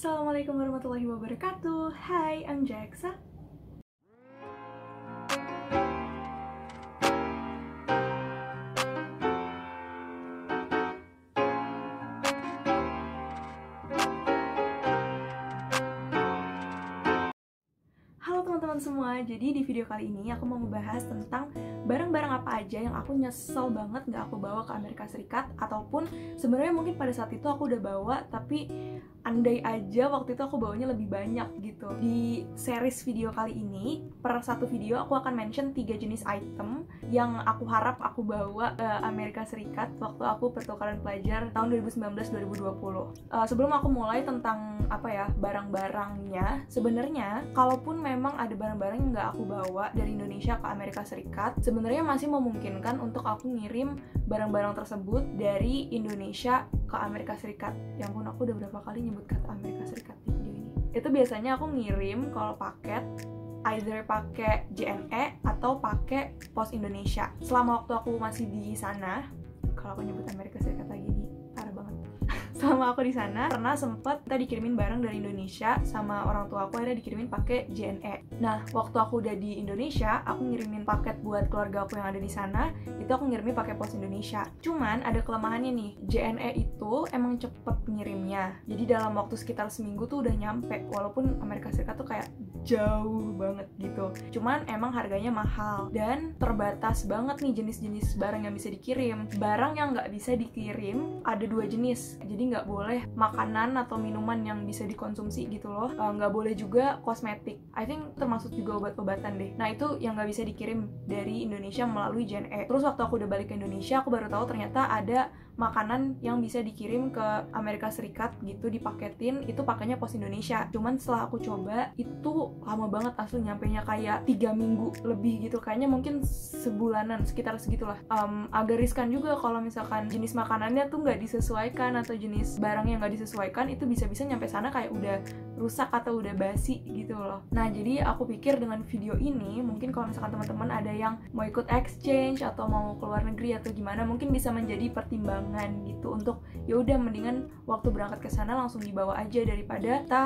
Assalamualaikum warahmatullahi wabarakatuh. Hai, I'm Jaxa. Halo teman-teman semua, jadi di video kali ini aku mau ngebahas tentang barang-barang apa aja yang aku nyesel banget nggak aku bawa ke Amerika Serikat, ataupun sebenarnya mungkin pada saat itu aku udah bawa, tapi andai aja waktu itu aku bawanya lebih banyak gitu. Di series video kali ini, per satu video aku akan mention 3 jenis item yang aku harap aku bawa ke Amerika Serikat waktu aku pertukaran pelajar tahun 2019-2020. Sebelum aku mulai tentang barang-barangnya, sebenarnya kalaupun memang ada barang-barang yang nggak aku bawa dari Indonesia ke Amerika Serikat, sebenarnya masih memungkinkan untuk aku ngirim barang-barang tersebut dari Indonesia ke Amerika Serikat. Ya ampun, aku udah berapa kali nyebut kata Amerika Serikat di video ini. Itu biasanya aku ngirim kalau paket either pakai JNE atau pakai Pos Indonesia. Selama waktu aku masih di sana, kalau aku nyebut Amerika Serikat lagi nih, parah banget. Selama aku di sana pernah sempet kita dikirimin barang dari Indonesia sama orang tua aku, akhirnya dikirimin pakai JNE. Nah, waktu aku udah di Indonesia, aku ngirimin paket buat keluarga aku yang ada di sana, itu aku ngirimin pakai Pos Indonesia. Cuman ada kelemahannya nih, JNE itu emang cepet ngirimnya. Jadi dalam waktu sekitar seminggu tuh udah nyampe, walaupun Amerika Serikat tuh kayak jauh banget gitu. Cuman emang harganya mahal dan terbatas banget nih jenis-jenis barang yang bisa dikirim. Barang yang nggak bisa dikirim ada 2 jenis. Jadi nggak boleh makanan atau minuman yang bisa dikonsumsi gitu loh. Nggak boleh juga kosmetik. I think termasuk juga obat-obatan deh. Nah, itu yang nggak bisa dikirim dari Indonesia melalui JNE. Terus waktu aku udah balik ke Indonesia, aku baru tahu ternyata ada makanan yang bisa dikirim ke Amerika Serikat gitu, dipaketin, itu pakainya Pos Indonesia. Cuman setelah aku coba, itu lama banget asli, nyampenya kayak 3 minggu lebih gitu, kayaknya mungkin sebulanan, sekitar segitulah. Agak riskan juga kalau misalkan jenis makanannya tuh nggak disesuaikan atau jenis barang yang nggak disesuaikan, itu bisa-bisa nyampe sana kayak udah rusak atau udah basi gitu loh. Nah, jadi aku pikir dengan video ini, mungkin kalau misalkan teman-teman ada yang mau ikut exchange atau mau ke luar negeri atau gimana, mungkin bisa menjadi pertimbangan gitu untuk ya udah mendingan waktu berangkat ke sana langsung dibawa aja daripada kita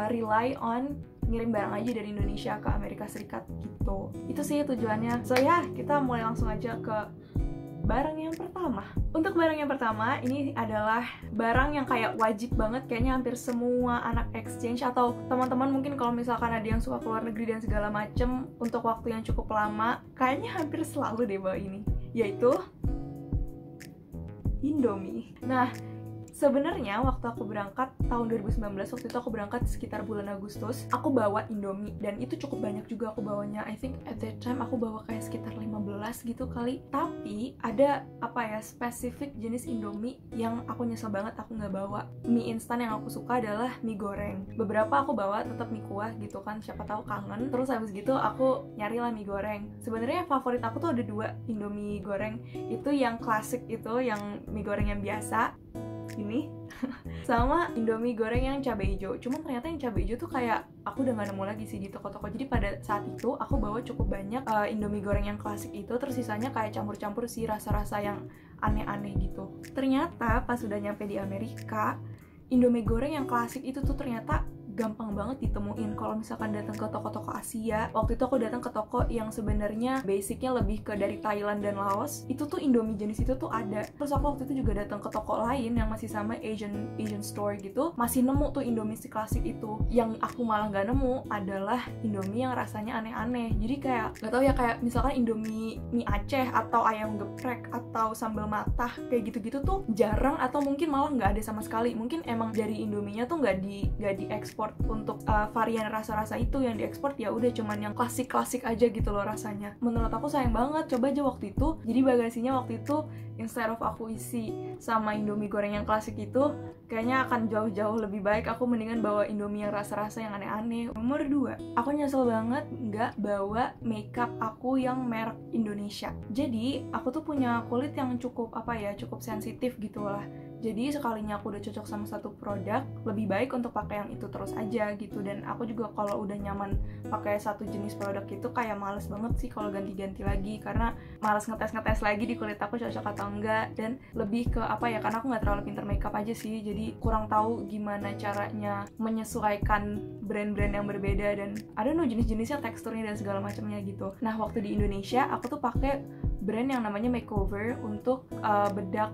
rely on ngirim barang aja dari Indonesia ke Amerika Serikat gitu. Itu sih tujuannya. So ya, kita mulai langsung aja ke barang yang pertama. Untuk barang yang pertama, ini adalah barang yang kayak wajib banget, kayaknya hampir semua anak exchange atau teman-teman mungkin kalau misalkan ada yang suka keluar negeri dan segala macem untuk waktu yang cukup lama, kayaknya hampir selalu deh bawa ini, yaitu Indomie. Nah, sebenarnya waktu aku berangkat tahun 2019, waktu itu aku berangkat sekitar bulan Agustus, aku bawa Indomie dan itu cukup banyak juga aku bawanya. I think at that time aku bawa kayak sekitar 15 gitu kali. Tapi ada spesifik jenis Indomie yang aku nyesel banget aku nggak bawa. Mie instan yang aku suka adalah mie goreng. Beberapa aku bawa tetap mie kuah gitu kan, siapa tahu kangen. Terus habis gitu aku nyarilah mie goreng. Sebenarnya favorit aku tuh ada 2 Indomie goreng. Itu yang klasik itu, yang mie goreng yang biasa ini sama Indomie goreng yang cabai hijau. Cuman ternyata yang cabai hijau tuh kayak aku udah gak nemu lagi sih di toko-toko. Jadi pada saat itu aku bawa cukup banyak Indomie goreng yang klasik itu, terus sisanya kayak campur-campur sih rasa-rasa yang aneh-aneh gitu. Ternyata pas udah nyampe di Amerika, Indomie goreng yang klasik itu tuh ternyata gampang banget ditemuin kalau misalkan datang ke toko-toko Asia. Waktu itu aku datang ke toko yang sebenarnya basicnya lebih ke dari Thailand dan Laos. Itu tuh Indomie jenis itu tuh ada. Terus aku waktu itu juga datang ke toko lain yang masih sama Asian store gitu, masih nemu tuh Indomie si klasik itu. Yang aku malah nggak nemu adalah Indomie yang rasanya aneh-aneh. Jadi kayak nggak tahu ya, kayak misalkan Indomie mie Aceh atau ayam geprek atau sambal matah kayak gitu-gitu tuh jarang, atau mungkin malah nggak ada sama sekali. Mungkin emang dari Indominya tuh nggak diekspor untuk varian rasa-rasa itu. Yang diekspor ya udah cuman yang klasik-klasik aja gitu loh rasanya. Menurut aku sayang banget. Coba aja waktu itu, jadi bagasinya waktu itu instead of aku isi sama Indomie goreng yang klasik itu, kayaknya akan jauh-jauh lebih baik aku mendingan bawa Indomie yang rasa-rasa yang aneh-aneh. Nomor 2, aku nyesel banget nggak bawa makeup aku yang merek Indonesia. Jadi aku tuh punya kulit yang cukup cukup sensitif gitu lah. Jadi sekalinya aku udah cocok sama satu produk, lebih baik untuk pakai yang itu terus aja gitu. Dan aku juga kalau udah nyaman pakai satu jenis produk itu kayak males banget sih kalau ganti-ganti lagi, karena males ngetes lagi di kulit aku cocok atau enggak. Dan lebih ke apa ya, karena aku nggak terlalu pinter makeup aja sih, jadi kurang tahu gimana caranya menyesuaikan brand-brand yang berbeda dan I don't know jenis-jenisnya, teksturnya dan segala macamnya gitu. Nah waktu di Indonesia aku tuh pakai brand yang namanya Makeover untuk bedak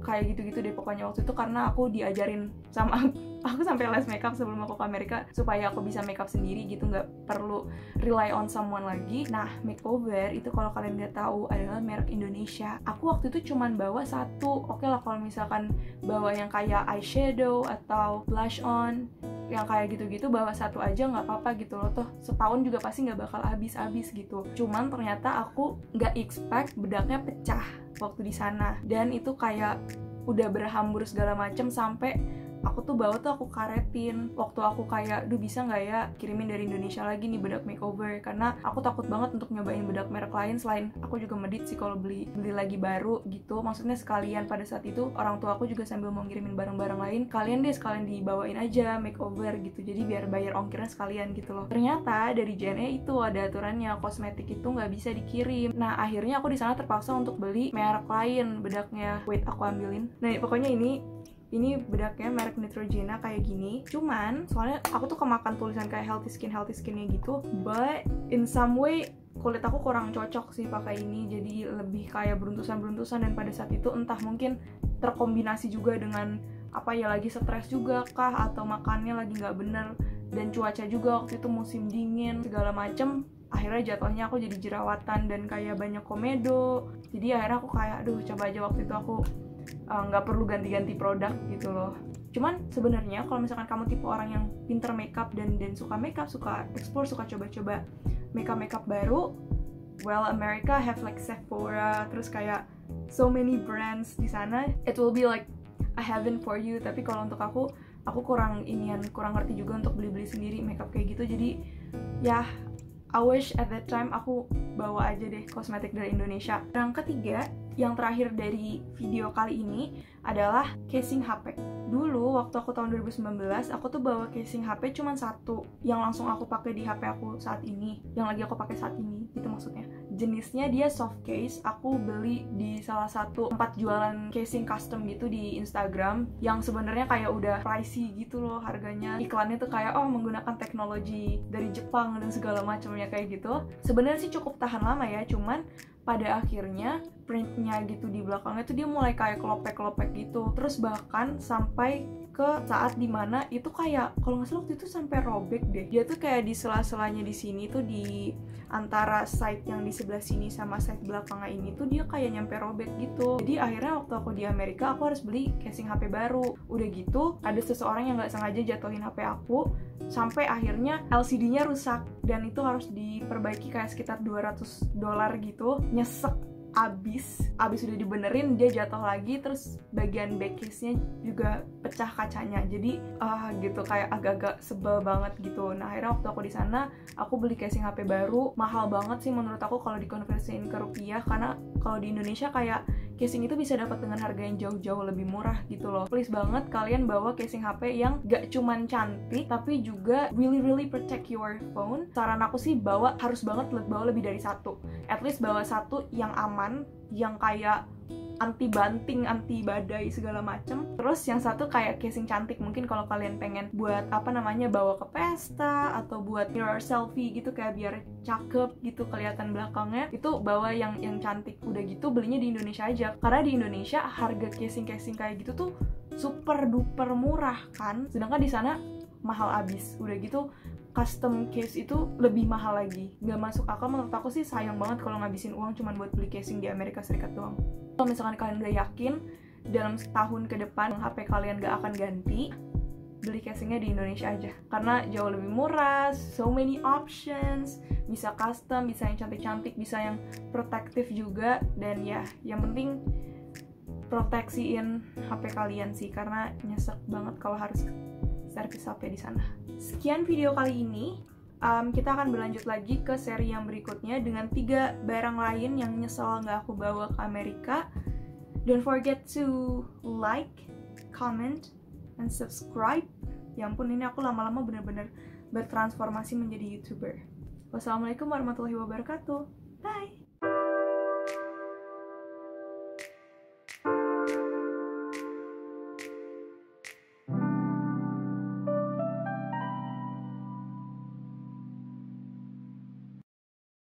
kayak gitu-gitu deh pokoknya waktu itu, karena aku diajarin sama aku sampai les makeup sebelum aku ke Amerika supaya aku bisa makeup sendiri gitu, nggak perlu rely on someone lagi. Nah Makeover itu kalau kalian nggak tahu adalah merek Indonesia. Aku waktu itu cuman bawa satu. Oke lah kalau misalkan bawa yang kayak eyeshadow atau blush on yang kayak gitu-gitu bawa satu aja nggak apa-apa gitu loh, toh setahun juga pasti nggak bakal habis gitu. Cuman ternyata aku nggak expect bedaknya pecah waktu di sana, dan itu kayak udah berhambur segala macem sampai aku tuh bawa tuh aku karetin. Waktu aku kayak, duh bisa nggak ya kirimin dari Indonesia lagi nih bedak Makeover, karena aku takut banget untuk nyobain bedak merek lain. Selain aku juga medit sih kalau beli lagi baru gitu, maksudnya sekalian pada saat itu orang tua aku juga sambil mau ngirimin barang-barang lain, kalian deh sekalian dibawain aja Makeover gitu, jadi biar bayar ongkirnya sekalian gitu loh. Ternyata dari JNE itu ada aturannya, kosmetik itu nggak bisa dikirim. Nah akhirnya aku di sana terpaksa untuk beli merek lain bedaknya. Wait aku ambilin. Nah pokoknya ini bedaknya merek Neutrogena kayak gini. Cuman soalnya aku tuh kemakan tulisan kayak healthy skinnya gitu, but in some way kulit aku kurang cocok sih pakai ini, jadi lebih kayak beruntusan. Dan pada saat itu entah mungkin terkombinasi juga dengan apa ya, lagi stres juga kah, atau makannya lagi nggak bener, dan cuaca juga waktu itu musim dingin segala macem, akhirnya jatuhnya aku jadi jerawatan dan kayak banyak komedo. Jadi akhirnya aku kayak aduh coba aja waktu itu aku nggak perlu ganti-ganti produk gitu loh. Cuman sebenarnya kalau misalkan kamu tipe orang yang pinter makeup dan suka makeup, suka explore, suka coba-coba makeup baru, well America have like Sephora, terus kayak so many brands di sana, it will be like a heaven for you. Tapi kalau untuk aku kurang ngerti juga untuk beli sendiri makeup kayak gitu. Jadi ya I wish at that time aku bawa aja deh kosmetik dari Indonesia. Yang ketiga, yang terakhir dari video kali ini adalah casing HP. Dulu waktu aku tahun 2019, aku tuh bawa casing HP cuma satu yang langsung aku pakai di HP aku saat ini, yang lagi aku pakai saat ini gitu maksudnya. Jenisnya dia soft case, aku beli di salah satu tempat jualan casing custom gitu di Instagram, yang sebenarnya kayak udah pricey gitu loh harganya. Iklannya tuh kayak menggunakan teknologi dari Jepang dan segala macamnya kayak gitu. Sebenarnya sih cukup tahan lama ya, cuman pada akhirnya printnya gitu di belakangnya tuh dia mulai kayak kelopek gitu, terus bahkan sampai ke saat dimana itu kayak kalau nggak salah waktu itu sampai robek deh. Dia tuh kayak di sela-selanya di sini tuh, di antara side yang di sebelah sini sama side belakangnya ini tuh dia kayak nyampe robek gitu. Jadi akhirnya waktu aku di Amerika aku harus beli casing HP baru. Udah gitu ada seseorang yang nggak sengaja jatuhin HP aku sampai akhirnya LCD-nya rusak dan itu harus diperbaiki kayak sekitar $200 gitu. Nyesek abis udah dibenerin dia jatuh lagi, terus bagian back case-nya juga pecah kacanya. Jadi gitu kayak agak-agak sebel banget gitu. Nah akhirnya waktu aku di sana aku beli casing HP baru, mahal banget sih menurut aku kalau dikonversiin ke rupiah, karena kalau di Indonesia kayak casing itu bisa dapat dengan harga yang jauh-jauh lebih murah gitu loh. Please banget kalian bawa casing HP yang gak cuman cantik tapi juga really protect your phone. Saran aku sih harus banget bawa lebih dari satu. At least bawa satu yang aman, yang kayak anti banting, anti badai segala macem. Terus yang satu kayak casing cantik, mungkin kalau kalian pengen buat bawa ke pesta atau buat mirror selfie gitu kayak biar cakep gitu kelihatan belakangnya, itu bawa yang cantik. Udah gitu belinya di Indonesia aja, karena di Indonesia harga casing kayak gitu tuh super duper murah kan, sedangkan di sana mahal abis. Udah gitu custom case itu lebih mahal lagi, nggak masuk akal. Menurut aku sih sayang banget kalau ngabisin uang cuma buat beli casing di Amerika Serikat doang. Kalau misalkan kalian udah yakin dalam setahun ke depan HP kalian gak akan ganti, beli casingnya di Indonesia aja, karena jauh lebih murah, so many options, bisa custom, bisa yang cantik-cantik, bisa yang protektif juga, dan ya yang penting proteksiin HP kalian sih, karena nyesek banget kalau harus servis HP di sana. Sekian video kali ini. Kita akan berlanjut lagi ke seri yang berikutnya dengan 3 barang lain yang nyesel nggak aku bawa ke Amerika. Don't forget to like, comment, and subscribe. Ya ampun, ini aku lama-lama bener-bener bertransformasi menjadi YouTuber. Wassalamualaikum warahmatullahi wabarakatuh. Bye!